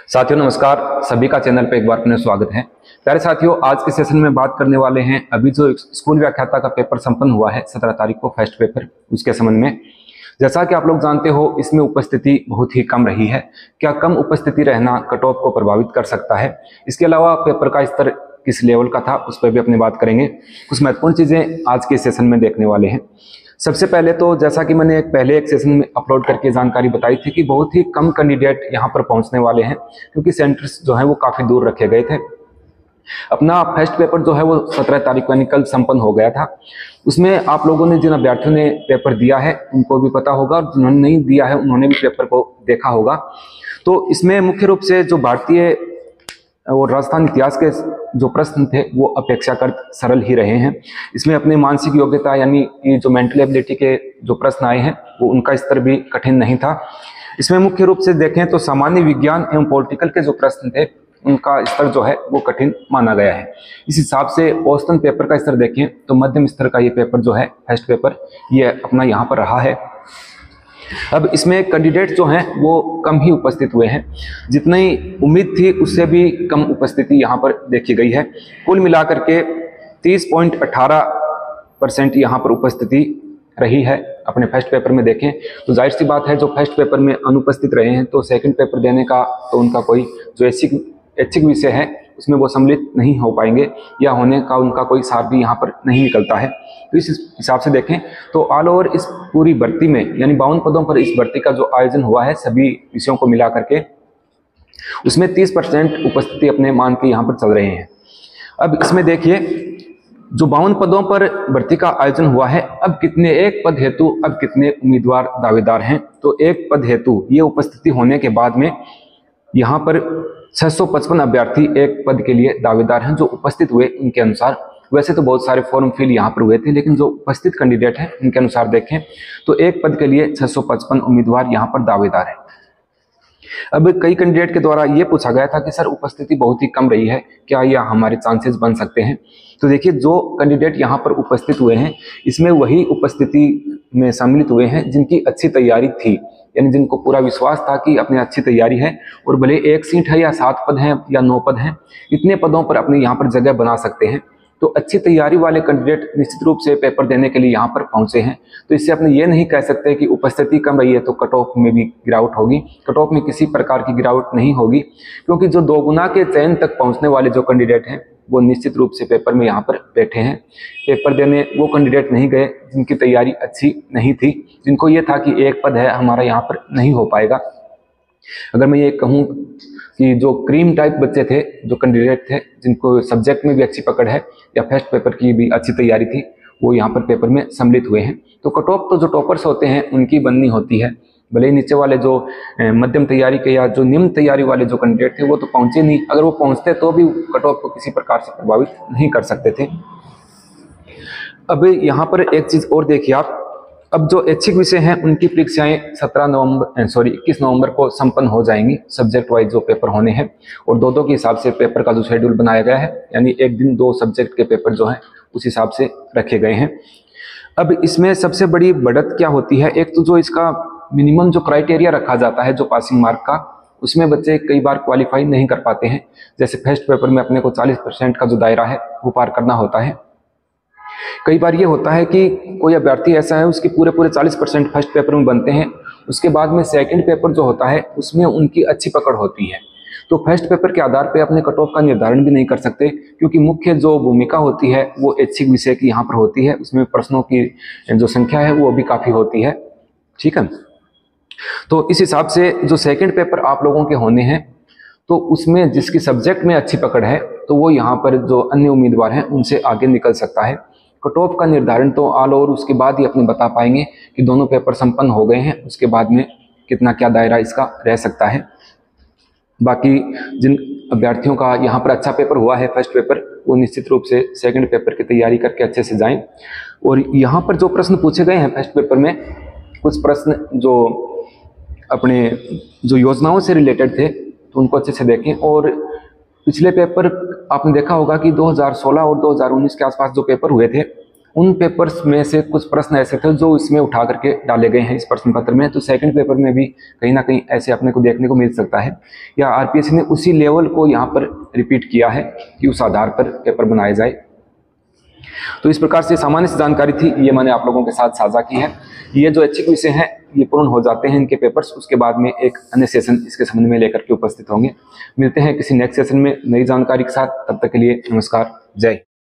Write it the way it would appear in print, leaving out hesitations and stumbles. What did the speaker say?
साथियों नमस्कार। सभी का चैनल पे एक बार अपने स्वागत है। प्यारे साथियों, आज के सेशन में बात करने वाले हैं अभी जो स्कूल व्याख्याता का पेपर संपन्न हुआ है 17 तारीख को फर्स्ट पेपर, उसके संबंध में। जैसा कि आप लोग जानते हो, इसमें उपस्थिति बहुत ही कम रही है। क्या कम उपस्थिति रहना कट ऑफ को प्रभावित कर सकता है? इसके अलावा पेपर का स्तर किस लेवल का था उस पर भी अपनी बात करेंगे। कुछ महत्वपूर्ण चीजें आज के सेशन में देखने वाले हैं। सबसे पहले तो जैसा कि मैंने पहले एक सेशन में अपलोड करके जानकारी बताई थी कि बहुत ही कम कैंडिडेट यहां पर पहुंचने वाले हैं, क्योंकि सेंटर्स जो है वो काफी दूर रखे गए थे। अपना फर्स्ट पेपर जो है वो 17 तारीख को कल संपन्न हो गया था। उसमें आप लोगों ने, जिन अभ्यर्थियों ने पेपर दिया है उनको भी पता होगा, और जिन्होंने नहीं दिया है उन्होंने भी पेपर को देखा होगा। तो इसमें मुख्य रूप से जो भारतीय और राजस्थान इतिहास के जो प्रश्न थे वो अपेक्षाकृत सरल ही रहे हैं। इसमें अपने मानसिक योग्यता यानी कि जो मेंटल एबिलिटी के जो प्रश्न आए हैं वो उनका स्तर भी कठिन नहीं था। इसमें मुख्य रूप से देखें तो सामान्य विज्ञान एवं पॉलिटिकल के जो प्रश्न थे उनका स्तर जो है वो कठिन माना गया है। इस हिसाब से औसतन पेपर का स्तर देखें तो मध्यम स्तर का ये पेपर जो है फर्स्ट पेपर ये अपना यहाँ पर रहा है। अब इसमें कैंडिडेट जो हैं वो कम ही उपस्थित हुए हैं। जितनी उम्मीद थी उससे भी कम उपस्थिति यहाँ पर देखी गई है। कुल मिलाकर के 30.18% यहाँ पर उपस्थिति रही है। अपने फर्स्ट पेपर में देखें तो जाहिर सी बात है, जो फर्स्ट पेपर में अनुपस्थित रहे हैं तो सेकंड पेपर देने का तो उनका कोई जो ऐच्छिक विषय है उसमें वो सम्मिलित नहीं हो पाएंगे, या होने का उनका कोई सार भी यहाँ पर नहीं निकलता है। तो इस हिसाब से देखें तो ऑल ओवर इस पूरी भर्ती में यानी 52 पदों पर इस भर्ती का जो आयोजन हुआ है सभी विषयों को मिला करके, उसमें 30% उपस्थिति अपने मान के यहाँ पर चल रहे हैं। अब इसमें देखिए, जो 52 पदों पर भर्ती का आयोजन हुआ है, अब कितने एक पद हेतु अब कितने उम्मीदवार दावेदार हैं? तो एक पद हेतु ये उपस्थिति होने के बाद में यहाँ पर 655 अभ्यर्थी एक पद के लिए दावेदार हैं जो उपस्थित हुए उनके अनुसार। वैसे तो बहुत सारे फॉर्म फिल यहाँ पर हुए थे, लेकिन जो उपस्थित कैंडिडेट हैं उनके अनुसार देखें तो एक पद के लिए 655 उम्मीदवार यहाँ पर दावेदार हैं। अब कई कैंडिडेट के द्वारा ये पूछा गया था कि सर उपस्थिति बहुत ही कम रही है, क्या यह हमारे चांसेस बन सकते हैं? तो देखिए, जो कैंडिडेट यहाँ पर उपस्थित हुए हैं इसमें वही उपस्थिति में सम्मिलित हुए हैं जिनकी अच्छी तैयारी थी, यानी जिनको पूरा विश्वास था कि अपनी अच्छी तैयारी है और भले एक सीट है या 7 पद हैं या 9 पद हैं, इतने पदों पर अपने यहाँ पर जगह बना सकते हैं। तो अच्छी तैयारी वाले कैंडिडेट निश्चित रूप से पेपर देने के लिए यहाँ पर पहुंचे हैं। तो इससे अपने ये नहीं कह सकते कि उपस्थिति कम रही है तो कट ऑफ में भी गिरावट होगी। कट ऑफ में किसी प्रकार की गिरावट नहीं होगी, क्योंकि जो 2 गुना के चयन तक पहुंचने वाले जो कैंडिडेट हैं वो निश्चित रूप से पेपर में यहाँ पर बैठे हैं। पेपर देने वो कैंडिडेट नहीं गए जिनकी तैयारी अच्छी नहीं थी, जिनको ये था कि एक पद है हमारा यहाँ पर नहीं हो पाएगा। अगर मैं ये कहूँ कि जो क्रीम टाइप बच्चे थे, जो कैंडिडेट थे जिनको सब्जेक्ट में भी अच्छी पकड़ है या फर्स्ट पेपर की भी अच्छी तैयारी थी, वो यहाँ पर पेपर में सम्मिलित हुए हैं। तो कट ऑफ तो जो टॉपर्स होते हैं उनकी बननी होती है। भले ही नीचे वाले जो मध्यम तैयारी के या जो निम्न तैयारी वाले जो कैंडिडेट थे वो तो पहुंचे नहीं। अगर वो पहुंचते तो भी कट ऑफ को किसी प्रकार से प्रभावित नहीं कर सकते थे। अब यहाँ पर एक चीज और देखिए आप, अब जो ऐच्छिक विषय हैं उनकी परीक्षाएं 21 नवंबर को संपन्न हो जाएंगी। सब्जेक्ट वाइज जो पेपर होने हैं और 2-2 के हिसाब से पेपर का जो शेड्यूल बनाया गया है, यानी एक दिन 2 सब्जेक्ट के पेपर जो हैं उस हिसाब से रखे गए हैं। अब इसमें सबसे बड़ी बढ़त क्या होती है? एक तो जो इसका मिनिमम जो क्राइटेरिया रखा जाता है जो पासिंग मार्क का, उसमें बच्चे कई बार क्वालिफाई नहीं कर पाते हैं। जैसे फर्स्ट पेपर में अपने को 40% का जो दायरा है वो पार करना होता है। कई बार ये होता है कि कोई अभ्यर्थी ऐसा है उसके पूरे 40% फर्स्ट पेपर में बनते हैं, उसके बाद में सेकंड पेपर जो होता है उसमें उनकी अच्छी पकड़ होती है, तो फर्स्ट पेपर के आधार पे अपने कट ऑफ का निर्धारण भी नहीं कर सकते, क्योंकि मुख्य जो भूमिका होती है वो ऐच्छिक विषय की यहाँ पर होती है। उसमें प्रश्नों की जो संख्या है वो भी काफी होती है। ठीक है, तो इस हिसाब से जो सेकंड पेपर आप लोगों के होने हैं तो उसमें जिसकी सब्जेक्ट में अच्छी पकड़ है तो वो यहाँ पर जो अन्य उम्मीदवार हैं उनसे आगे निकल सकता है। कट ऑफ का निर्धारण तो ऑल ओवर उसके बाद ही अपने बता पाएंगे कि दोनों पेपर संपन्न हो गए हैं, उसके बाद में कितना क्या दायरा इसका रह सकता है। बाकी जिन अभ्यर्थियों का यहाँ पर अच्छा पेपर हुआ है फर्स्ट पेपर, वो निश्चित रूप से सेकंड पेपर की तैयारी करके अच्छे से जाएं। और यहाँ पर जो प्रश्न पूछे गए हैं फर्स्ट पेपर में, कुछ प्रश्न जो अपने जो योजनाओं से रिलेटेड थे तो उनको अच्छे से देखें। और पिछले पेपर आपने देखा होगा कि 2016 और 2019 के आसपास जो पेपर हुए थे उन पेपर्स में से कुछ प्रश्न ऐसे थे जो इसमें उठा करके डाले गए हैं इस प्रश्न पत्र में। तो सेकंड पेपर में भी कहीं ना कहीं ऐसे अपने को देखने को मिल सकता है, या आरपीएससी ने उसी लेवल को यहाँ पर रिपीट किया है कि उस आधार पर पेपर बनाया जाए। तो इस प्रकार से सामान्य सी जानकारी थी, ये मैंने आप लोगों के साथ साझा की है। ये जो ऐच्छिक विषय हैं ये पूर्ण हो जाते हैं इनके पेपर्स, उसके बाद में एक अन्य सेशन इसके संबंध में लेकर के उपस्थित होंगे। मिलते हैं किसी नेक्स्ट सेशन में नई जानकारी के साथ, तब तक के लिए नमस्कार, जय।